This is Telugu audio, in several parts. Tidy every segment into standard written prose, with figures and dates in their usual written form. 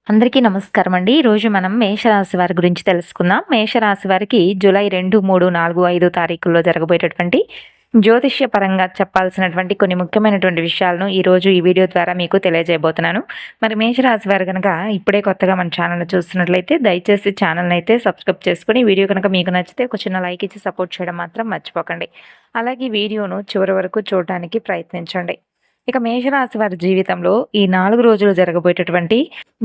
అందరికీ నమస్కారం అండి. ఈరోజు మనం మేషరాశి వారి గురించి తెలుసుకుందాం. మేషరాశి వారికి జూలై 2, 3, 4, 5 తారీఖుల్లో జరగబోయేటటువంటి జ్యోతిష్య పరంగా చెప్పాల్సినటువంటి కొన్ని ముఖ్యమైనటువంటి విషయాలను ఈరోజు ఈ వీడియో ద్వారా మీకు తెలియజేయబోతున్నాను. మరి మేషరాశి వారు గనక ఇప్పుడే కొత్తగా మన ఛానల్‌ని చూస్తున్నట్లయితే దయచేసి ఛానల్‌ని అయితే సబ్స్క్రైబ్ చేసుకొని వీడియో కనుక మీకు నచ్చితే ఒక చిన్న లైక్ ఇచ్చి సపోర్ట్ చేయడం మాత్రం మర్చిపోకండి. అలాగే వీడియోను చివరి వరకు చూడడానికి ప్రయత్నించండి. ఇక మేషరాశి వారి జీవితంలో ఈ 4 రోజులు జరగబోయేటటువంటి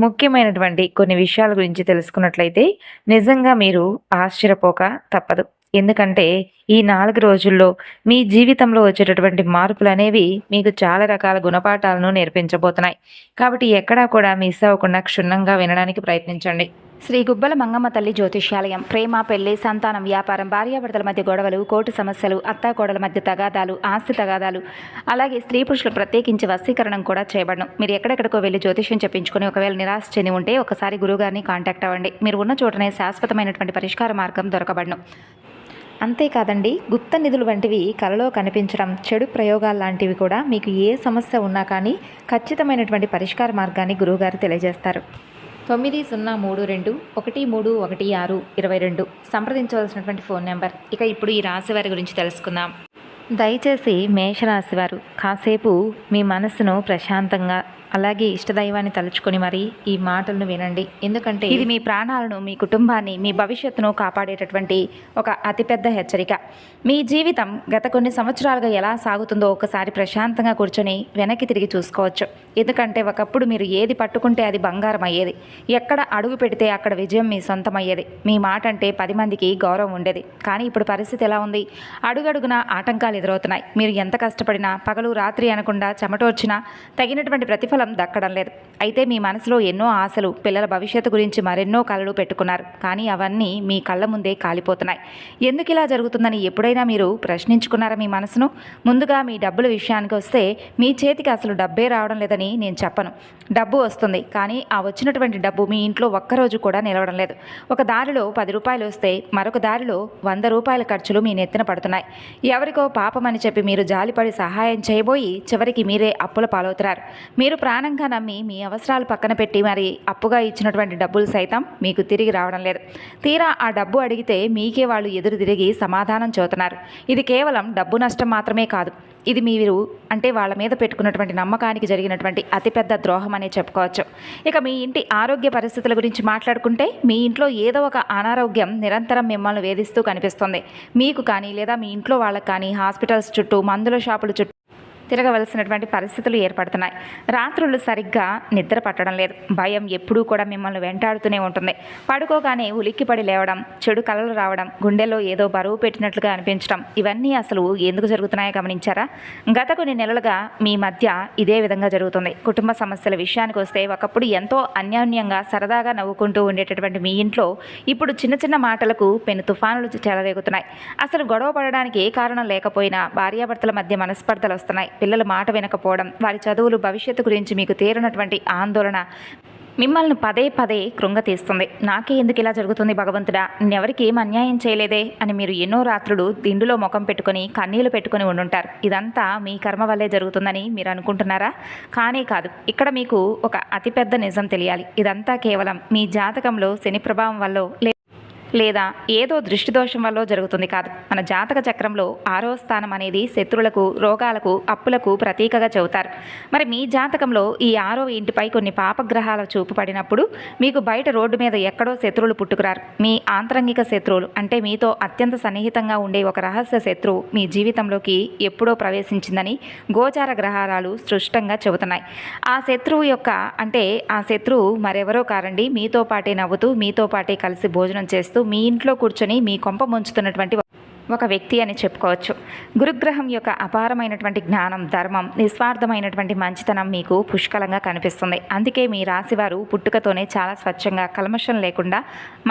ముఖ్యమైనటువంటి కొన్ని విషయాల గురించి తెలుసుకున్నట్లయితే నిజంగా మీరు ఆశ్చర్యపోక తప్పదు. ఎందుకంటే ఈ 4 రోజుల్లో మీ జీవితంలో వచ్చేటటువంటి మార్పులనేవి మీకు చాలా రకాల గుణపాఠాలను నేర్పించబోతున్నాయి. కాబట్టి ఎక్కడా కూడా మిస్ అవ్వకుండా క్షుణ్ణంగా వినడానికి ప్రయత్నించండి. శ్రీ గుబ్బల మంగమ్మ తల్లి జ్యోతిష్యాలయం. ప్రేమ, పెళ్లి, సంతానం, వ్యాపారం, భార్యాభర్తల మధ్య గొడవలు, కోర్టు సమస్యలు, అత్తాకోడల మధ్య తగాదాలు, ఆస్తి తగాదాలు, అలాగే స్త్రీ పురుషులు ప్రత్యేకించి వశీకరణం కూడా చేయబడను. మీరు ఎక్కడెక్కడికో వెళ్ళి జ్యోతిష్యం చెప్పించుకొని ఒకవేళ నిరాశ చెంది ఉంటే ఒకసారి గురువుగారిని కాంటాక్ట్ అవ్వండి. మీరు ఉన్న చోటనే శాశ్వతమైనటువంటి పరిష్కార మార్గం దొరకబడను. అంతేకాదండి, గుప్త నిధులు వంటివి కలలో కనిపించడం, చెడు ప్రయోగాలు లాంటివి కూడా మీకు ఏ సమస్య ఉన్నా కానీ ఖచ్చితమైనటువంటి పరిష్కార మార్గాన్ని గురువుగారు తెలియజేస్తారు. 9032131622 సంప్రదించవలసినటువంటి ఫోన్ నెంబర్. ఇక ఇప్పుడు ఈ రాశి వారి గురించి తెలుసుకుందాం. దయచేసి మేషరాశి వారు కాసేపు మీ మనసును ప్రశాంతంగా అలాగే ఇష్టదైవాన్ని తలుచుకొని మరి ఈ మాటలను వినండి. ఎందుకంటే ఇది మీ ప్రాణాలను, మీ కుటుంబాన్ని, మీ భవిష్యత్తును కాపాడేటటువంటి ఒక అతిపెద్ద హెచ్చరిక. మీ జీవితం గత కొన్ని సంవత్సరాలుగా ఎలా సాగుతుందో ఒకసారి ప్రశాంతంగా కూర్చొని వెనక్కి తిరిగి చూసుకోవచ్చు. ఎందుకంటే ఒకప్పుడు మీరు ఏది పట్టుకుంటే అది బంగారం అయ్యేది. ఎక్కడ అడుగు పెడితే అక్కడ విజయం మీ సొంతమయ్యేది. మీ మాట అంటే 10 మందికి గౌరవం ఉండేది. కానీ ఇప్పుడు పరిస్థితి ఎలా ఉంది? అడుగడుగున ఆటంకాలు ఎదురవుతున్నాయి. మీరు ఎంత కష్టపడినా, పగలు రాత్రి అనకుండా చెమటోర్చినా తగినటువంటి ప్రతిఫలం దక్కడం లేదు. అయితే మీ మనసులో ఎన్నో ఆశలు, పిల్లల భవిష్యత్తు గురించి మరెన్నో కలలు పెట్టుకున్నారు. కానీ అవన్నీ మీ కళ్ళ ముందే కాలిపోతున్నాయి. ఎందుకు ఇలా జరుగుతుందని ఎప్పుడైనా మీరు ప్రశ్నించుకున్నారా మీ మనసును? ముందుగా మీ డబ్బుల విషయానికి వస్తే మీ చేతికి అసలు డబ్బే రావడం లేదని నేను చెప్పను. డబ్బు వస్తుంది, కానీ ఆ వచ్చినటువంటి డబ్బు మీ ఇంట్లో ఒక్కరోజు కూడా నిలవడం లేదు. ఒక దారిలో 10 రూపాయలు వస్తే మరొక దారిలో 100 రూపాయల ఖర్చులు మీ నెత్తిన పడుతున్నాయి. ఎవరికో పాపమని చెప్పి మీరు జాలిపడి సహాయం చేయబోయి చివరికి మీరే అప్పుల పాలవుతున్నారు. మీరు ప్రాణంగా నమ్మి మీ అవసరాలు పక్కన పెట్టి మరి అప్పుగా ఇచ్చినటువంటి డబ్బులు సైతం మీకు తిరిగి రావడం లేదు. తీరా ఆ డబ్బు అడిగితే మీకే వాళ్ళు ఎదురు తిరిగి సమాధానం చెబుతున్నారు. ఇది కేవలం డబ్బు నష్టం మాత్రమే కాదు, ఇది మీరు అంటే వాళ్ళ మీద పెట్టుకున్నటువంటి నమ్మకానికి జరిగినటువంటి అతిపెద్ద ద్రోహం అనే చెప్పుకోవచ్చు. ఇక మీ ఇంటి ఆరోగ్య పరిస్థితుల గురించి మాట్లాడుకుంటే మీ ఇంట్లో ఏదో ఒక అనారోగ్యం నిరంతరం మిమ్మల్ని వేధిస్తూ కనిపిస్తుంది. మీకు కానీ లేదా మీ ఇంట్లో వాళ్ళకి కానీ హాస్పిటల్స్ చుట్టూ, మందుల షాపుల చుట్టూ తిరగవలసినటువంటి పరిస్థితులు ఏర్పడుతున్నాయి. రాత్రులు సరిగ్గా నిద్ర పట్టడం లేదు. భయం ఎప్పుడూ కూడా మిమ్మల్ని వెంటాడుతూనే ఉంటుంది. పడుకోగానే ఉలిక్కిపడి లేవడం, చెడు కలలు రావడం, గుండెలో ఏదో బరువు పెట్టినట్లుగా అనిపించడం, ఇవన్నీ అసలు ఎందుకు జరుగుతున్నాయో గమనించారా? గత కొన్ని నెలలుగా మీ మధ్య ఇదే విధంగా జరుగుతుంది. కుటుంబ సమస్యల విషయానికి వస్తే ఒకప్పుడు ఎంతో అన్యోన్యంగా సరదాగా నవ్వుకుంటూ ఉండేటటువంటి మీ ఇంట్లో ఇప్పుడు చిన్న చిన్న మాటలకు పెను తుఫానులు చెలరేగుతున్నాయి. అసలు గొడవ పడడానికి ఏ కారణం లేకపోయినా భార్యాభర్తల మధ్య మనస్పర్ధలు వస్తున్నాయి. పిల్లల మాట వినకపోవడం, వారి చదువులు, భవిష్యత్తు గురించి మీకు తీరనటువంటి ఆందోళన మిమ్మల్ని పదే పదే కృంగతీస్తుంది. నాకే ఎందుకు ఇలా జరుగుతుంది భగవంతుడా, నేనెవరికి ఏం అన్యాయం చేయలేదే అని మీరు ఎన్నో రాత్రులు దిండులో ముఖం పెట్టుకొని కన్నీళ్లు పెట్టుకొని ఉండుంటారు. ఇదంతా మీ కర్మ వల్లే జరుగుతుందని మీరు అనుకుంటున్నారా? కానే కాదు. ఇక్కడ మీకు ఒక అతిపెద్ద నిజం తెలియాలి. ఇదంతా కేవలం మీ జాతకంలో శని ప్రభావం వల్ల లేదా ఏదో దృష్టి దోషం వల్ల జరుగుతుంది కాదు. మన జాతక చక్రంలో 6వ స్థానం అనేది శత్రువులకు, రోగాలకు, అప్పులకు ప్రతీకగా చెబుతారు. మరి మీ జాతకంలో ఈ 6వ ఇంటిపై కొన్ని పాపగ్రహాల చూపు పడినప్పుడు మీకు బయట రోడ్డు మీద ఎక్కడో శత్రువులు పుట్టుకురారు. మీ ఆంతరంగిక శత్రువులు అంటే మీతో అత్యంత సన్నిహితంగా ఉండే ఒక రహస్య శత్రువు మీ జీవితంలోకి ఎప్పుడో ప్రవేశించిందని గోచార గ్రహాలు స్పష్టంగా చెబుతున్నాయి. ఆ శత్రువు మరెవరో కారండి, మీతో పాటే నవ్వుతూ, మీతో పాటే కలిసి భోజనం చేస్తూ, మీ ఇంట్లో కూర్చొని మీ కొంప ముంచుతున్నటువంటి ఒక వ్యక్తి అని చెప్పుకోవచ్చు. గురుగ్రహం యొక్క అపారమైనటువంటి జ్ఞానం, ధర్మం, నిస్వార్థమైనటువంటి మంచితనం మీకు పుష్కలంగా కనిపిస్తుంది. అందుకే మీ రాశివారు పుట్టుకతోనే చాలా స్వచ్ఛంగా, కల్మషం లేకుండా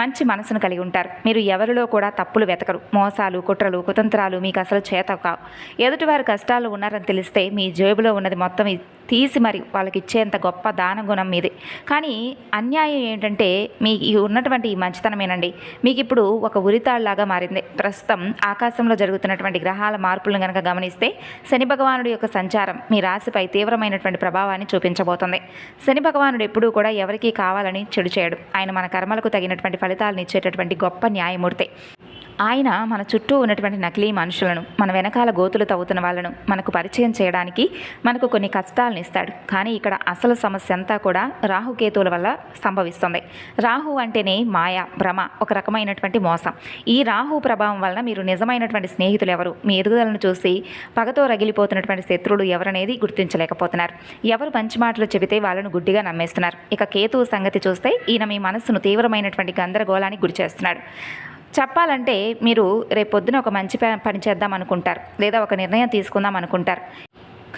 మంచి మనసును కలిగి ఉంటారు. మీరు ఎవరిలో కూడా తప్పులు వెతకరు. మోసాలు, కుట్రలు, కుతంత్రాలు మీకు అసలు చేత కావు. ఎదుటివారు కష్టాలు ఉన్నారని తెలిస్తే మీ జేబులో ఉన్నది మొత్తం తీసి మరి వాళ్ళకి ఇచ్చేంత గొప్ప దాన గుణం మీది. కానీ అన్యాయం ఏంటంటే మీకు ఉన్నటువంటి ఈ మంచితనమేనండి మీకు ఇప్పుడు ఒక ఉరితాళ్లాగా మారింది. ప్రస్తుతం ఆకాశంలో జరుగుతున్నటువంటి గ్రహాల మార్పులను కనుక గమనిస్తే శని భగవానుడి యొక్క సంచారం మీ రాశిపై తీవ్రమైనటువంటి ప్రభావాన్ని చూపించబోతుంది. శని భగవానుడు ఎప్పుడూ కూడా ఎవరికీ కావాలని చెడు చేయడు. ఆయన మన కర్మలకు తగినటువంటి ఫలితాలను ఇచ్చేటటువంటి గొప్ప న్యాయమూర్తి. ఆయన మన చుట్టూ ఉన్నటువంటి నకిలీ మనుషులను, మన వెనకాల గోతులు తవ్వుతున్న వాళ్ళను మనకు పరిచయం చేయడానికి మనకు కొన్ని కష్టాలను ఇస్తాడు. కానీ ఇక్కడ అసలు సమస్య అంతా కూడా రాహుకేతువుల వల్ల సంభవిస్తుంది. రాహు అంటేనే మాయ, భ్రమ, ఒక రకమైనటువంటి మోసం. ఈ రాహు ప్రభావం వలన మీరు నిజమైనటువంటి స్నేహితులు ఎవరు, మీ ఎదుగుదలను చూసి పగతో రగిలిపోతున్నటువంటి శత్రువులు ఎవరనేది గుర్తించలేకపోతున్నారు. ఎవరు మంచి మాటలు చెబితే వాళ్ళను గుడ్డిగా నమ్మేస్తున్నారు. ఇక కేతువు సంగతి చూస్తే ఈయన మీ మనస్సును తీవ్రమైనటువంటి గందరగోళానికి గురి చేస్తున్నాడు. చెప్పాలంటే మీరు రేపొద్దున ఒక మంచి పని చేద్దాం అనుకుంటారు, లేదా ఒక నిర్ణయం తీసుకుందాం అనుకుంటారు.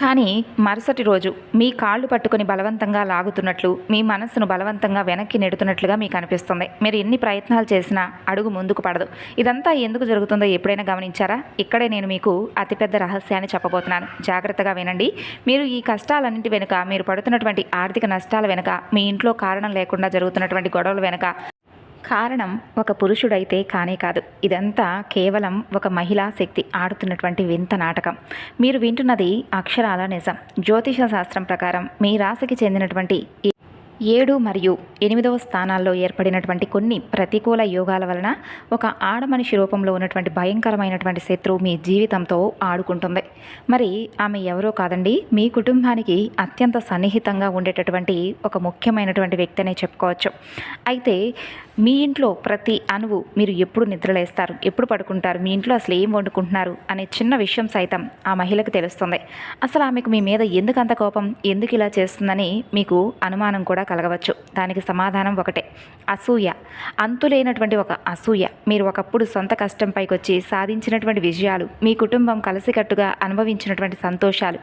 కానీ మరుసటి రోజు మీ కాళ్ళు పట్టుకొని బలవంతంగా లాగుతున్నట్లు, మీ మనస్సును బలవంతంగా వెనక్కి నెడుతున్నట్లుగా మీకు అనిపిస్తుంది. మీరు ఎన్ని ప్రయత్నాలు చేసినా అడుగు ముందుకు పడదు. ఇదంతా ఎందుకు జరుగుతుందో ఎప్పుడైనా గమనించారా? ఇక్కడే నేను మీకు అతిపెద్ద రహస్యాన్ని చెప్పబోతున్నాను. జాగ్రత్తగా వినండి. మీరు ఈ కష్టాలన్నింటి వెనుక, మీరు పడుతున్నటువంటి ఆర్థిక నష్టాల వెనుక, మీ ఇంట్లో కారణం లేకుండా జరుగుతున్నటువంటి గొడవల వెనుక కారణం ఒక పురుషుడైతే కానే కాదు. ఇదంతా కేవలం ఒక మహిళా శక్తి ఆడుతున్నటువంటి వింత నాటకం. మీరు వింటున్నది అక్షరాల నిజం. జ్యోతిష శాస్త్రం ప్రకారం మీ రాశికి చెందినటువంటి 7 మరియు 8వ స్థానాల్లో ఏర్పడినటువంటి కొన్ని ప్రతికూల యోగాల వలన ఒక ఆడమనిషి రూపంలో ఉన్నటువంటి భయంకరమైనటువంటి శత్రువు మీ జీవితంతో ఆడుకుంటుంది. మరి ఆమె ఎవరో కాదండి, మీ కుటుంబానికి అత్యంత సన్నిహితంగా ఉండేటటువంటి ఒక ముఖ్యమైనటువంటి వ్యక్తి అనే చెప్పుకోవచ్చు. అయితే మీ ఇంట్లో ప్రతి అణువు, మీరు ఎప్పుడు నిద్రలేస్తారు, ఎప్పుడు పడుకుంటారు, మీ ఇంట్లో అసలు ఏం వండుకుంటున్నారు అనే చిన్న విషయం సైతం ఆ మహిళకు తెలుస్తుంది. అసలు ఆమెకు మీ మీద ఎందుకు అంత కోపం, ఎందుకు ఇలా చేస్తుందని మీకు అనుమానం కూడా కలగవచ్చు. దానికి సమాధానం ఒకటే, అసూయ. అంతులేనటువంటి ఒక అసూయ. మీరు ఒకప్పుడు సొంత కష్టం పైకొచ్చి సాధించినటువంటి విజయాలు, మీ కుటుంబం కలిసికట్టుగా అనుభవించినటువంటి సంతోషాలు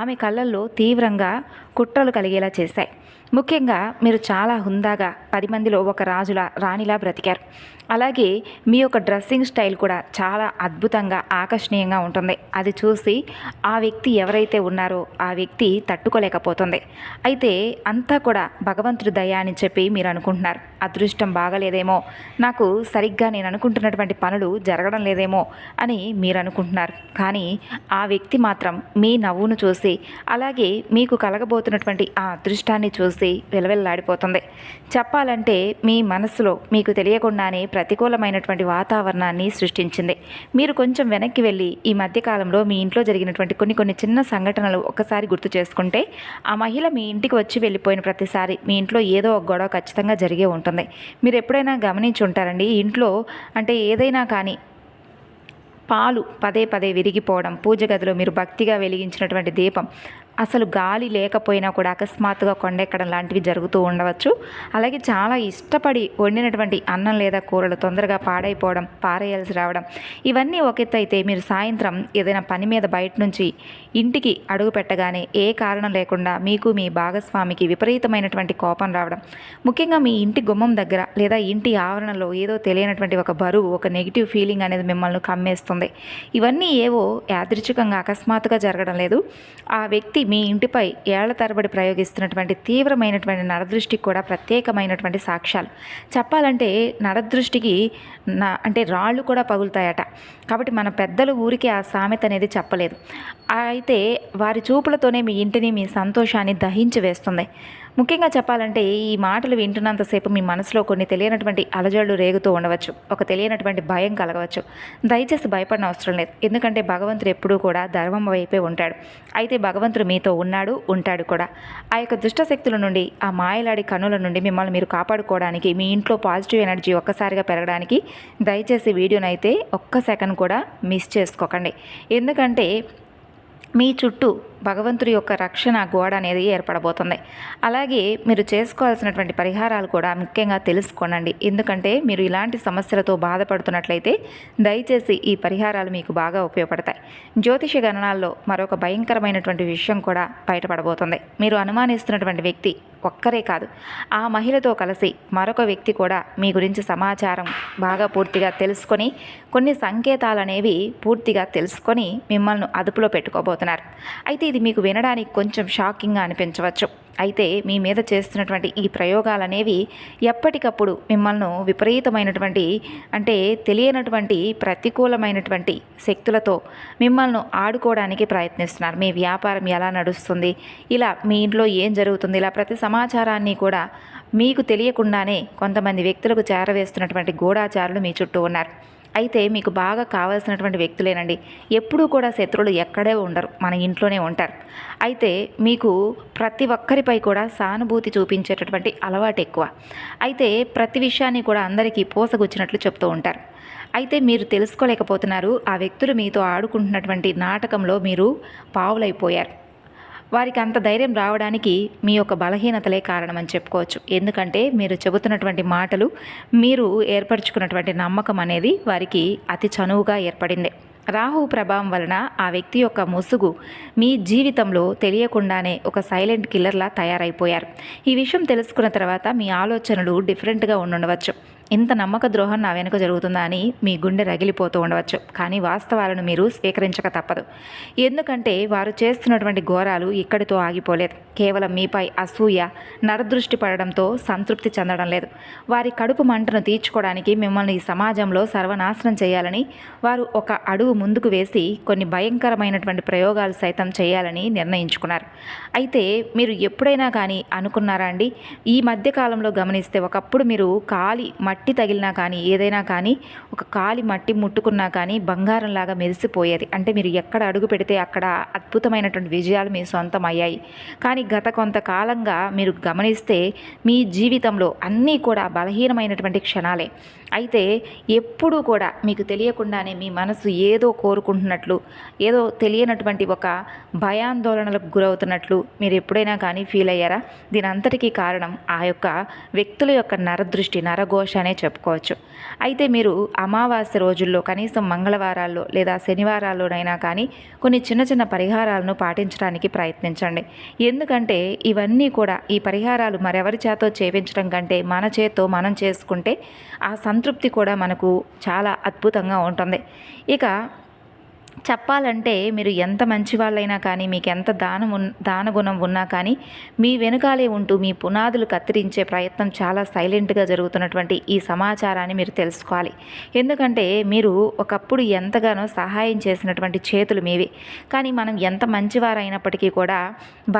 ఆమె కళ్ళల్లో తీవ్రంగా కుట్రలు కలిగేలా చేశాయి. ముఖ్యంగా మీరు చాలా హుందాగా 10 మందిలో ఒక రాజులా, రాణిలా బ్రతికారు. అలాగే మీ యొక్క డ్రెస్సింగ్ స్టైల్ కూడా చాలా అద్భుతంగా, ఆకర్షణీయంగా ఉంటుంది. అది చూసి ఆ వ్యక్తి ఎవరైతే ఉన్నారో ఆ వ్యక్తి తట్టుకోలేకపోతుంది. అయితే అంతా కూడా భగవంతుడి దయ అని చెప్పి మీరు అనుకుంటున్నారు. అదృష్టం బాగలేదేమో, నాకు సరిగ్గా నేను అనుకుంటున్నటువంటి పనులు జరగడం లేదేమో అని మీరు అనుకుంటున్నారు. కానీ ఆ వ్యక్తి మాత్రం మీ నవ్వును చూసి, అలాగే మీకు కలగబోతున్నటువంటి ఆ అదృష్టాన్ని చూసి వెలవెల్లాడిపోతుంది. చెప్పాలంటే మీ మనసులో మీకు తెలియకుండానే ప్రతికూలమైనటువంటి వాతావరణాన్ని సృష్టించింది. మీరు కొంచెం వెనక్కి వెళ్ళి ఈ మధ్యకాలంలో మీ ఇంట్లో జరిగినటువంటి కొన్ని చిన్న సంఘటనలు ఒక్కసారి గుర్తు చేసుకుంటే, ఆ మహిళ మీ ఇంటికి వచ్చి వెళ్ళిపోయిన ప్రతిసారి మీ ఇంట్లో ఏదో ఒక గొడవ ఖచ్చితంగా జరిగే ఉంటుంది. మీరు ఎప్పుడైనా గమనించి ఉంటారండి, ఇంట్లో అంటే ఏదైనా కానీ పాలు పదే పదే విరిగిపోవడం, పూజ గదిలో మీరు భక్తిగా వెలిగించినటువంటి దీపం అసలు గాలి లేకపోయినా కూడా అకస్మాత్తుగా కొండెక్కడం లాంటివి జరుగుతూ ఉండవచ్చు. అలాగే చాలా ఇష్టపడి వండినటువంటి అన్నం లేదా కూరలు తొందరగా పాడైపోవడం, పారేయాల్సి రావడం, ఇవన్నీ ఒక ఎత్తు అయితే, మీరు సాయంత్రం ఏదైనా పని మీద బయట నుంచి ఇంటికి అడుగు పెట్టగానే ఏ కారణం లేకుండా మీకు మీ భాగస్వామికి విపరీతమైనటువంటి కోపం రావడం, ముఖ్యంగా మీ ఇంటి గుమ్మం దగ్గర లేదా ఇంటి ఆవరణలో ఏదో తెలియనటువంటి ఒక బరువు, ఒక నెగిటివ్ ఫీలింగ్ అనేది మిమ్మల్ని కమ్మేస్తుంది. ఇవన్నీ ఏవో యాదృచ్ఛికంగా అకస్మాత్తుగా జరగడం లేదు. ఆ వ్యక్తి మీ ఇంటిపై ఏళ్ల తరబడి ప్రయోగిస్తున్నటువంటి తీవ్రమైనటువంటి నరదృష్టికి కూడా ప్రత్యేకమైనటువంటి సాక్ష్యాలు. చెప్పాలంటే నరదృష్టికి అంటే రాళ్ళు కూడా పగులుతాయట. కాబట్టి మన పెద్దలు ఊరికి ఆ సామెత అనేది చెప్పలేదు. అయితే వారి చూపులతోనే మీ ఇంటిని, మీ సంతోషాన్ని దహించి వేస్తుంది. ముఖ్యంగా చెప్పాలంటే ఈ మాటలు వింటున్నంతసేపు మీ మనసులో కొన్ని తెలియనటువంటి అలజడులు రేగుతూ ఉండవచ్చు, ఒక తెలియనటువంటి భయం కలగవచ్చు. దయచేసి భయపడిన అవసరం లేదు. ఎందుకంటే భగవంతుడు ఎప్పుడూ కూడా ధర్మం వైపే ఉంటాడు. అయితే భగవంతుడు మీతో ఉంటాడు కూడా. ఆ యొక్క దుష్టశక్తుల నుండి, ఆ మాయలాడి కన్నుల నుండి మిమ్మల్ని మీరు కాపాడుకోవడానికి, మీ ఇంట్లో పాజిటివ్ ఎనర్జీ ఒక్కసారిగా పెరగడానికి దయచేసి వీడియోని అయితే ఒక్క సెకండ్ కూడా మిస్ చేసుకోకండి. ఎందుకంటే మీ చుట్టూ భగవంతుడి యొక్క రక్షణ గోడ అనేది ఏర్పడబోతుంది. అలాగే మీరు చేసుకోవాల్సినటువంటి పరిహారాలు కూడా ముఖ్యంగా తెలుసుకోనండి. ఎందుకంటే మీరు ఇలాంటి సమస్యలతో బాధపడుతున్నట్లయితే దయచేసి ఈ పరిహారాలు మీకు బాగా ఉపయోగపడతాయి. జ్యోతిష గణనాల్లో మరొక భయంకరమైనటువంటి విషయం కూడా బయటపడబోతుంది. మీరు అనుమానిస్తున్నటువంటి వ్యక్తి ఒక్కరే కాదు, ఆ మహిళతో కలిసి మరొక వ్యక్తి కూడా మీ గురించి సమాచారం బాగా పూర్తిగా తెలుసుకొని, కొన్ని సంకేతాలు అనేవి పూర్తిగా తెలుసుకొని మిమ్మల్ని అదుపులో పెట్టుకోబోతున్నారు. అయితే ఇది ఇది మీకు వినడానికి కొంచెం షాకింగ్గా అనిపించవచ్చు. అయితే మీ మీద చేస్తున్నటువంటి ఈ ప్రయోగాలనేవి ఎప్పటికప్పుడు మిమ్మల్ని విపరీతమైనటువంటి అంటే తెలియనటువంటి ప్రతికూలమైనటువంటి శక్తులతో మిమ్మల్ని ఆడుకోవడానికి ప్రయత్నిస్తున్నారు. మీ వ్యాపారం ఎలా నడుస్తుంది, ఇలా మీ ఇంట్లో ఏం జరుగుతుంది, ఇలా ప్రతి సమాచారాన్ని కూడా మీకు తెలియకుండానే కొంతమంది వ్యక్తులకు చేరవేస్తున్నటువంటి గూఢాచారులు మీ చుట్టూ ఉన్నారు. అయితే మీకు బాగా కావాల్సినటువంటి వ్యక్తులేనండి. ఎప్పుడూ కూడా శత్రువులు ఎక్కడే ఉండరు, మన ఇంట్లోనే ఉంటారు. అయితే మీకు ప్రతి ఒక్కరిపై కూడా సానుభూతి చూపించేటటువంటి అలవాటు ఎక్కువ. అయితే ప్రతి విషయాన్ని కూడా అందరికీ పోసగుచ్చినట్లు చెప్తూ ఉంటారు. అయితే మీరు తెలుసుకోలేకపోతున్నారు, ఆ వ్యక్తులు మీతో ఆడుకుంటున్నటువంటి నాటకంలో మీరు పావులైపోయారు. వారికి అంత ధైర్యం రావడానికి మీ యొక్క బలహీనతలే కారణమని చెప్పుకోవచ్చు. ఎందుకంటే మీరు చెబుతున్నటువంటి మాటలు, మీరు ఏర్పరచుకున్నటువంటి నమ్మకం అనేది వారికి అతి చనువుగా ఏర్పడింది. రాహు ప్రభావం వలన ఆ వ్యక్తి యొక్క ముసుగు మీ జీవితంలో తెలియకుండానే ఒక సైలెంట్ కిల్లర్లా తయారైపోయారు. ఈ విషయం తెలుసుకున్న తర్వాత మీ ఆలోచనలు డిఫరెంట్గా ఉండవచ్చు. ఇంత నమ్మక ద్రోహం నా వెనుక జరుగుతుందా అని మీ గుండె రగిలిపోతూ ఉండవచ్చు. కానీ వాస్తవాలను మీరు స్వీకరించక తప్పదు. ఎందుకంటే వారు చేస్తున్నటువంటి ఘోరాలు ఇక్కడితో ఆగిపోలేదు. కేవలం మీపై అసూయ, నరదృష్టి పడడంతో సంతృప్తి చెందడం లేదు. వారి కడుపు మంటను తీర్చుకోవడానికి మిమ్మల్ని ఈ సమాజంలో సర్వనాశనం చేయాలని వారు ఒక అడుగు ముందుకు వేసి కొన్ని భయంకరమైనటువంటి ప్రయోగాలు సైతం చేయాలని నిర్ణయించుకున్నారు. అయితే మీరు ఎప్పుడైనా కానీ అనుకున్నారా అండి? ఈ మధ్యకాలంలో గమనిస్తే ఒకప్పుడు మీరు కాలి మట్టి తగిలినా కానీ, ఏదైనా కానీ, ఒక కాలి మట్టి ముట్టుకున్నా కానీ బంగారంలాగా మెరిసిపోయేది. అంటే మీరు ఎక్కడ అడుగు పెడితే అక్కడ అద్భుతమైనటువంటి విజయాలు మీ సొంతం అయ్యాయి. కానీ గత కొంతకాలంగా మీరు గమనిస్తే మీ జీవితంలో అన్నీ కూడా బలహీనమైనటువంటి క్షణాలే. అయితే ఎప్పుడూ కూడా మీకు తెలియకుండానే మీ మనసు ఏదో కోరుకుంటున్నట్లు, ఏదో తెలియనటువంటి ఒక భయాందోళనలకు గురవుతున్నట్లు మీరు ఎప్పుడైనా కానీ ఫీల్ అయ్యారా? దీని అంతటికీ కారణం ఆ యొక్క వ్యక్తుల యొక్క నరదృష్టి, నరఘోష అనే చెప్పుకోవచ్చు. అయితే మీరు అమావాస్య రోజుల్లో, కనీసం మంగళవారాల్లో లేదా శనివారాల్లోనైనా కానీ కొన్ని చిన్న చిన్న పరిహారాలను పాటించడానికి ప్రయత్నించండి. ఎందుకంటే ఇవన్నీ కూడా, ఈ పరిహారాలు మరెవరి చేతో చేపించడం కంటే మన చేత్తో మనం చేసుకుంటే ఆ సంతృప్తి కూడా మనకు చాలా అద్భుతంగా ఉంటుంది. ఇక చెప్పాలంటే మీరు ఎంత మంచి వాళ్ళైనా కానీ, మీకు ఎంత దానగుణం ఉన్నా కానీ, మీ వెనుకాలే ఉంటూ మీ పునాదులు కత్తిరించే ప్రయత్నం చాలా సైలెంట్గా జరుగుతున్నటువంటి ఈ సమాచారాన్ని మీరు తెలుసుకోవాలి. ఎందుకంటే మీరు ఒకప్పుడు ఎంతగానో సహాయం చేసినటువంటి చేతులు మీవి. కానీ మనం ఎంత మంచివారైనప్పటికీ కూడా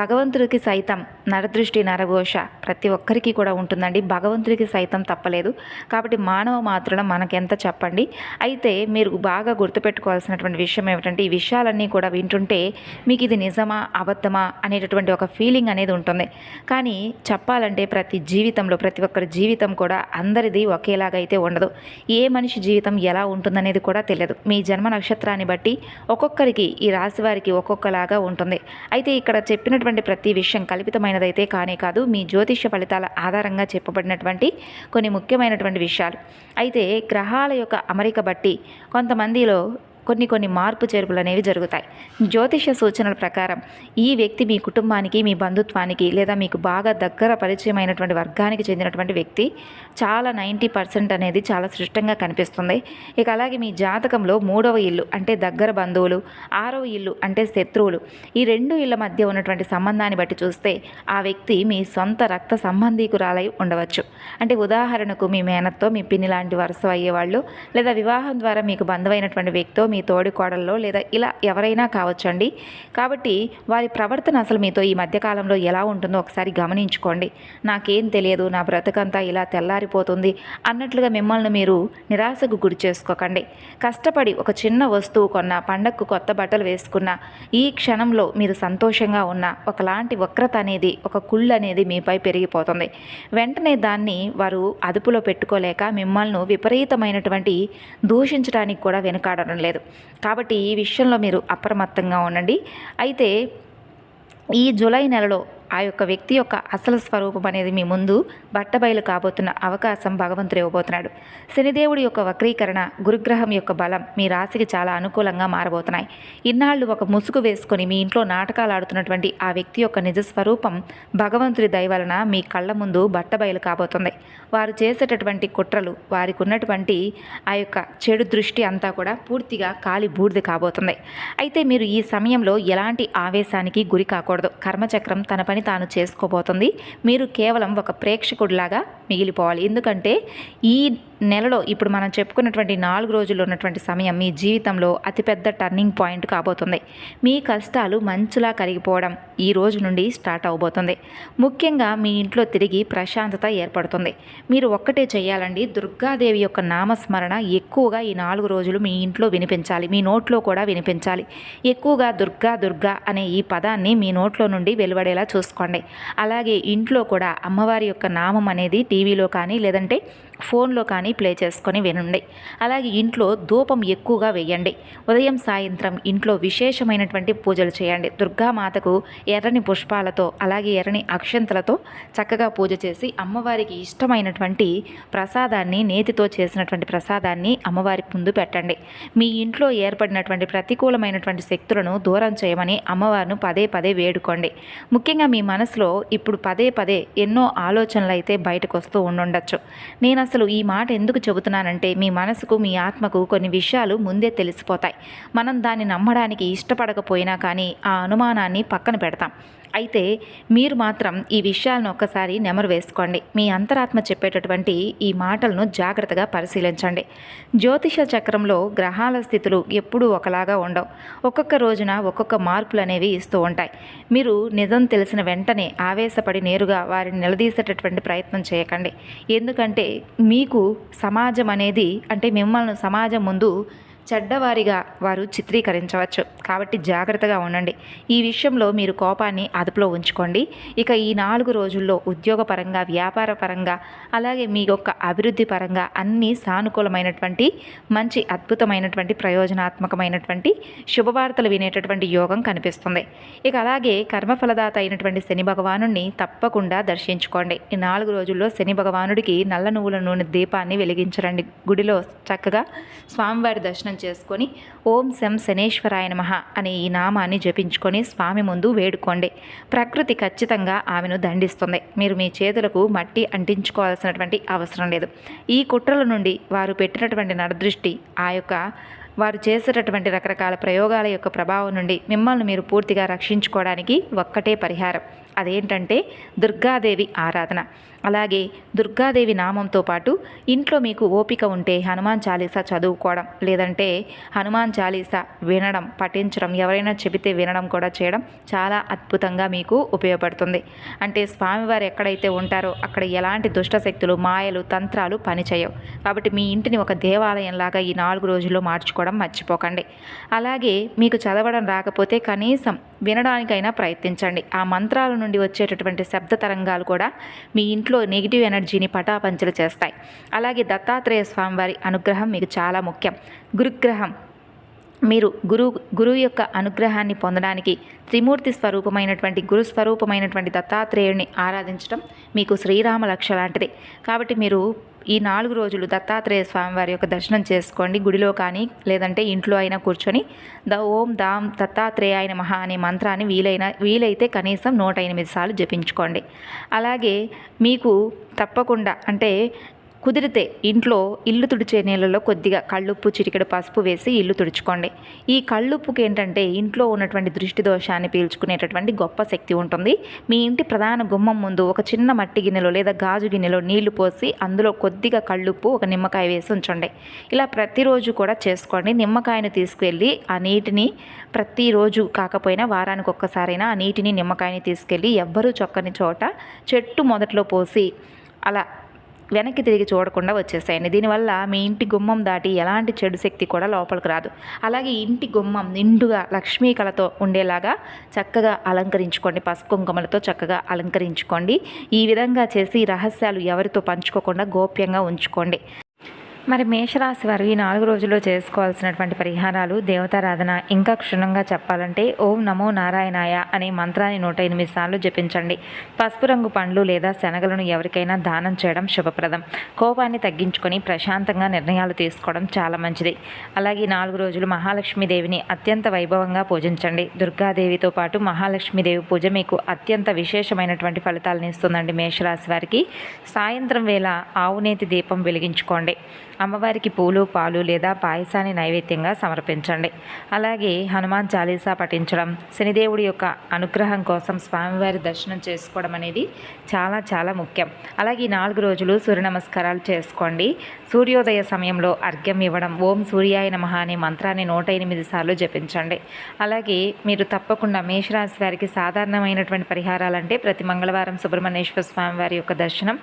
భగవంతుడికి సైతం నరదృష్టి, నరఘోష ప్రతి ఒక్కరికి కూడా ఉంటుందండి. భగవంతుడికి సైతం తప్పలేదు. కాబట్టి మానవ మాత్రం మనకెంత చెప్పండి. అయితే మీరు బాగా గుర్తుపెట్టుకోవాల్సినటువంటి విషయం ఏమిటంటే, ఈ విషయాలన్నీ కూడా వింటుంటే మీకు ఇది నిజమా అబద్ధమా అనేటటువంటి ఒక ఫీలింగ్ అనేది ఉంటుంది. కానీ చెప్పాలంటే ప్రతి జీవితంలో, ప్రతి ఒక్కరి జీవితం కూడా అందరిది ఒకేలాగైతే ఉండదు. ఏ మనిషి జీవితం ఎలా ఉంటుందనేది కూడా తెలియదు. మీ జన్మ నక్షత్రాన్ని బట్టి ఒక్కొక్కరికి, ఈ రాశి వారికి ఒక్కొక్కలాగా ఉంటుంది. అయితే ఇక్కడ చెప్పినటువంటి ప్రతి విషయం కల్పితమైనదైతే కానే కాదు, మీ జ్యోతిష్య ఫలితాల ఆధారంగా చెప్పబడినటువంటి కొన్ని ముఖ్యమైనటువంటి విషయాలు. అయితే గ్రహాల యొక్క అమరిక బట్టి కొంతమందిలో కొన్ని మార్పు చేర్పులు అనేవి జరుగుతాయి. జ్యోతిష సూచనల ప్రకారం ఈ వ్యక్తి మీ కుటుంబానికి, మీ బంధుత్వానికి, లేదా మీకు బాగా దగ్గర పరిచయమైనటువంటి వర్గానికి చెందినటువంటి వ్యక్తి చాలా 90% అనేది చాలా స్పష్టంగా కనిపిస్తుంది. ఇక అలాగే మీ జాతకంలో 3వ ఇల్లు అంటే దగ్గర బంధువులు, 6వ ఇల్లు అంటే శత్రువులు, ఈ 2 ఇళ్ల మధ్య ఉన్నటువంటి సంబంధాన్ని బట్టి చూస్తే ఆ వ్యక్తి మీ సొంత రక్త సంబంధీకురాలై ఉండవచ్చు. అంటే ఉదాహరణకు మీ మేనత్తో, మీ పిన్ని లాంటి వరుస అయ్యేవాళ్ళు, లేదా వివాహం ద్వారా మీకు బంధువైనటువంటి వ్యక్తితో, మీ తోడి కోడల్లో, లేదా ఇలా ఎవరైనా కావచ్చండి. కాబట్టి వారి ప్రవర్తన అసలు మీతో ఈ మధ్యకాలంలో ఎలా ఉంటుందో ఒకసారి గమనించుకోండి. నాకేం తెలియదు, నా బ్రతుకంతా ఇలా తెల్లారిపోతుంది అన్నట్లుగా మిమ్మల్ని మీరు నిరాశకు గురి చేసుకోకండి. కష్టపడి ఒక చిన్న వస్తువు కొన్నా, పండగకు కొత్త బట్టలు వేసుకున్నా, ఈ క్షణంలో మీరు సంతోషంగా ఉన్న ఒకలాంటి వక్రత అనేది, ఒక కుళ్ళు అనేది మీపై పెరిగిపోతుంది. వెంటనే దాన్ని వారు అదుపులో పెట్టుకోలేక మిమ్మల్ని విపరీతమైనటువంటి దూషించడానికి కూడా వెనుకాడడం లేదు. కాబట్టి ఈ విషయంలో మీరు అప్రమత్తంగా ఉండండి. అయితే ఈ జూలై నెలలో ఆ యొక్క వ్యక్తి యొక్క అసలు స్వరూపం అనేది మీ ముందు బట్టబయలు కాబోతున్న అవకాశం భగవంతుడు ఇవ్వబోతున్నాడు. శనిదేవుడి యొక్క వక్రీకరణ, గురుగ్రహం యొక్క బలం మీ రాశికి చాలా అనుకూలంగా మారబోతున్నాయి. ఇన్నాళ్ళు ఒక ముసుగు వేసుకొని మీ ఇంట్లో నాటకాలు ఆడుతున్నటువంటి ఆ వ్యక్తి యొక్క నిజ స్వరూపం భగవంతుడి దయ వలన మీ కళ్ళ ముందు బట్టబయలు కాబోతుంది. వారు చేసేటటువంటి కుట్రలు, వారికి ఉన్నటువంటి ఆ యొక్క చెడు దృష్టి అంతా కూడా పూర్తిగా కాలి బూడిద కాబోతుంది. అయితే మీరు ఈ సమయంలో ఎలాంటి ఆవేశానికి గురి కాకూడదు. కర్మచక్రం తన పని తాను చేసుకోబోతుంది. మీరు కేవలం ఒక ప్రేక్షకుడిలాగా మిగిలిపోవాలి. ఎందుకంటే ఈ నెలలో ఇప్పుడు మనం చెప్పుకున్నటువంటి 4 రోజుల్లో ఉన్నటువంటి సమయం మీ జీవితంలో అతిపెద్ద టర్నింగ్ పాయింట్ కాబోతుంది. మీ కష్టాలు మంచులా కరిగిపోవడం ఈ రోజు నుండి స్టార్ట్ అవబోతుంది. ముఖ్యంగా మీ ఇంట్లో తిరిగి ప్రశాంతత ఏర్పడుతుంది. మీరు ఒక్కటే చేయాలండి, దుర్గాదేవి యొక్క నామస్మరణ ఎక్కువగా ఈ 4 రోజులు మీ ఇంట్లో వినిపించాలి, మీ నోట్లో కూడా వినిపించాలి. ఎక్కువగా దుర్గా దుర్గా అనే ఈ పదాన్ని మీ నోట్లో నుండి వెలువడేలా చూసుకోండి. అలాగే ఇంట్లో కూడా అమ్మవారి యొక్క నామం అనేది టీవీలో కానీ లేదంటే ఫోన్లో కానీ ప్లే చేసుకొని వినండి. అలాగే ఇంట్లో ధూపం ఎక్కువగా వేయండి. ఉదయం సాయంత్రం ఇంట్లో విశేషమైనటువంటి పూజలు చేయండి. దుర్గామాతకు ఎర్రని పుష్పాలతో అలాగే ఎర్రని అక్షంతలతో చక్కగా పూజ చేసి అమ్మవారికి ఇష్టమైనటువంటి ప్రసాదాన్ని, నేతితో చేసినటువంటి ప్రసాదాన్ని అమ్మవారి ముందు పెట్టండి. మీ ఇంట్లో ఏర్పడినటువంటి ప్రతికూలమైనటువంటి శక్తులను దూరం చేయమని అమ్మవారిని పదే పదే వేడుకోండి. ముఖ్యంగా మీ మనసులో ఇప్పుడు పదే పదే ఎన్నో ఆలోచనలు అయితే బయటకు వస్తూ ఉండుండొచ్చు. నేను అసలు ఈ మాట ఎందుకు చెబుతున్నానంటే మీ మనసుకు, మీ ఆత్మకు కొన్ని విషయాలు ముందే తెలిసిపోతాయి. మనం దాన్ని నమ్మడానికి ఇష్టపడకపోయినా కానీ ఆ అనుమానాన్ని పక్కన పెడతాం. అయితే మీరు మాత్రం ఈ విషయాలను ఒక్కసారి నెమరు వేసుకోండి. మీ అంతరాత్మ చెప్పేటటువంటి ఈ మాటలను జాగ్రత్తగా పరిశీలించండి. జ్యోతిష చక్రంలో గ్రహాల స్థితులు ఎప్పుడూ ఒకలాగా ఉండవు. ఒక్కొక్క రోజున ఒక్కొక్క మార్పులు అనేవి ఇస్తూ ఉంటాయి. మీరు నిజం తెలిసిన వెంటనే ఆవేశపడి నేరుగా వారిని నిలదీసేటటువంటి ప్రయత్నం చేయకండి. ఎందుకంటే మీకు సమాజం అనేది అంటే మిమ్మల్ని సమాజం ముందు చెడ్డవారిగా వారు చిత్రీకరించవచ్చు. కాబట్టి జాగ్రత్తగా ఉండండి. ఈ విషయంలో మీరు కోపాన్ని అదుపులో ఉంచుకోండి. ఇక ఈ 4 రోజుల్లో ఉద్యోగపరంగా, వ్యాపార పరంగా అలాగే మీ యొక్క అభివృద్ధి పరంగా అన్నీ సానుకూలమైనటువంటి మంచి అద్భుతమైనటువంటి ప్రయోజనాత్మకమైనటువంటి శుభవార్తలు వినేటటువంటి యోగం కనిపిస్తుంది. ఇక అలాగే కర్మఫలదాత అయినటువంటి శని భగవానుడిని తప్పకుండా దర్శించుకోండి. ఈ 4 రోజుల్లో శని భగవానుడికి నల్ల నువ్వుల నూనె దీపాన్ని వెలిగించరండి. గుడిలో చక్కగా స్వామివారి దర్శనం చేసుకొని ఓం శం శనేశ్వరాయ నమః అనే ఈ నామాన్ని జపించుకొని స్వామి ముందు వేడుకోండి. ప్రకృతి ఖచ్చితంగా ఆమెను దండిస్తుంది. మీరు మీ చేతులకు మట్టి అంటించుకోవాల్సినటువంటి అవసరం లేదు. ఈ కుట్రల నుండి వారు పెట్టినటువంటి నరదృష్టి, ఆ యొక్క వారు చేసేటటువంటి రకరకాల ప్రయోగాల యొక్క ప్రభావం నుండి మిమ్మల్ని మీరు పూర్తిగా రక్షించుకోవడానికి ఒక్కటే పరిహారం. అదేంటంటే దుర్గాదేవి ఆరాధన. అలాగే దుర్గాదేవి నామంతో పాటు ఇంట్లో మీకు ఓపిక ఉంటే హనుమాన్ చాలీసా చదువుకోవడం, లేదంటే హనుమాన్ చాలీసా వినడం, పఠించడం, ఎవరైనా చెబితే వినడం కూడా చేయడం చాలా అద్భుతంగా మీకు ఉపయోగపడుతుంది. అంటే స్వామివారు ఎక్కడైతే ఉంటారో అక్కడ ఎలాంటి దుష్టశక్తులు, మాయలు, తంత్రాలు పనిచేయవు. కాబట్టి మీ ఇంటిని ఒక దేవాలయంలాగా ఈ 4 రోజుల్లో మార్చుకోవడం మర్చిపోకండి. అలాగే మీకు చదవడం రాకపోతే కనీసం వినడానికైనా ప్రయత్నించండి. ఆ మంత్రాల నుండి వచ్చేటటువంటి శబ్ద తరంగాలు కూడా మీ ఇంట్లో నెగిటివ్ ఎనర్జీని పటాపంచలు చేస్తాయి. అలాగే దత్తాత్రేయ స్వామివారి అనుగ్రహం మీకు చాలా ముఖ్యం. గురుగ్రహం, మీరు గురువు యొక్క అనుగ్రహాన్ని పొందడానికి త్రిమూర్తి స్వరూపమైనటువంటి గురు స్వరూపమైనటువంటి దత్తాత్రేయుడిని ఆరాధించడం మీకు శ్రీరామ రక్ష లాంటిది. కాబట్టి మీరు ఈ 4 రోజులు దత్తాత్రేయ స్వామివారి యొక్క దర్శనం చేసుకోండి. గుడిలో కానీ లేదంటే ఇంట్లో అయినా కూర్చొని ఓం దాం దత్తాత్రేయాయ నమః అనే మంత్రాన్ని వీలైతే కనీసం 108 సార్లు జపించుకోండి. అలాగే మీకు తప్పకుండా అంటే కుదిరితే ఇంట్లో ఇల్లు తుడిచే నీళ్ళలో కొద్దిగా కళ్ళుప్పు, చిటికెడు పసుపు వేసి ఇల్లు తుడుచుకోండి. ఈ కళ్ళుప్పుకి ఏంటంటే ఇంట్లో ఉన్నటువంటి దృష్టి దోషాన్ని పీల్చుకునేటటువంటి గొప్ప శక్తి ఉంటుంది. మీ ఇంటి ప్రధాన గుమ్మం ముందు ఒక చిన్న మట్టి గిన్నెలో లేదా గాజు గిన్నెలో నీళ్లు పోసి అందులో కొద్దిగా కళ్ళుప్పు, ఒక నిమ్మకాయ వేసి ఉంచండి. ఇలా ప్రతిరోజు కూడా చేసుకోండి. నిమ్మకాయను తీసుకువెళ్ళి ఆ నీటిని ప్రతిరోజు కాకపోయినా వారానికి ఒక్కసారైనా ఆ నీటిని, నిమ్మకాయని తీసుకెళ్ళి ఎవ్వరూ చొక్కని చోట చెట్టు మొదట్లో పోసి అలా వెనక్కి తిరిగి చూడకుండా వచ్చేసాయండి. దీనివల్ల మీ ఇంటి గుమ్మం దాటి ఎలాంటి చెడు శక్తి కూడా లోపలికి రాదు. అలాగే ఇంటి గుమ్మం నిండుగా లక్ష్మీ కళతో ఉండేలాగా చక్కగా అలంకరించుకోండి. పసుపు కుంకుమలతో చక్కగా అలంకరించుకోండి. ఈ విధంగా చేసి రహస్యాలు ఎవరితో పంచుకోకుండా గోప్యంగా ఉంచుకోండి. మరి మేషరాశి వారు ఈ 4 రోజుల్లో చేసుకోవాల్సినటువంటి పరిహారాలు, దేవతారాధన ఇంకా క్షుణ్ణంగా చెప్పాలంటే ఓం నమో నారాయణాయ అనే మంత్రాన్ని 108 సార్లు జపించండి. పసుపు రంగు పండ్లు లేదా శనగలను ఎవరికైనా దానం చేయడం శుభప్రదం. కోపాన్ని తగ్గించుకొని ప్రశాంతంగా నిర్ణయాలు తీసుకోవడం చాలా మంచిది. అలాగే 4 రోజులు మహాలక్ష్మీదేవిని అత్యంత వైభవంగా పూజించండి. దుర్గాదేవితో పాటు మహాలక్ష్మీదేవి పూజ మీకు అత్యంత విశేషమైనటువంటి ఫలితాలను ఇస్తుందండి. మేషరాశి వారికి సాయంత్రం వేళ ఆవునేతి దీపం వెలిగించుకోండి. అమ్మవారికి పూలు, పాలు లేదా పాయసాన్ని నైవేద్యంగా సమర్పించండి. అలాగే హనుమాన్ చాలీసా పఠించడం, శనిదేవుడి యొక్క అనుగ్రహం కోసం స్వామివారి దర్శనం చేసుకోవడం అనేది చాలా చాలా ముఖ్యం. అలాగే ఈ 4 రోజులు సూర్య నమస్కారాలు చేసుకోండి. సూర్యోదయ సమయంలో అర్ఘ్యం ఇవ్వడం, ఓం సూర్యాయ నమః అనే మంత్రాన్ని 108 సార్లు జపించండి. అలాగే మీరు తప్పకుండా మేషరాశి వారికి సాధారణమైనటువంటి పరిహారాలంటే ప్రతి మంగళవారం సుబ్రహ్మణ్యేశ్వర స్వామి వారి యొక్క దర్శనం,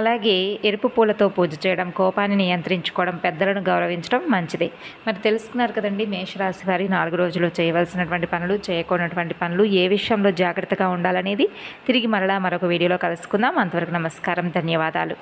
అలాగే ఎరుపు పూలతో పూజ చేయడం, కోపాన్ని నియంత్రించుకోవడం, పెద్దలను గౌరవించడం మంచిది. మరి తెలుసుకున్నారు కదండి మేషరాశి వారి 4 రోజులు చేయవలసినటువంటి పనులు, చేయకూడనటువంటి పనులు, ఏ విషయంలో జాగ్రత్తగా ఉండాలనేది. తిరిగి మరలా మరొక వీడియోలో కలుసుకుందాం. అంతవరకు నమస్కారం, ధన్యవాదాలు.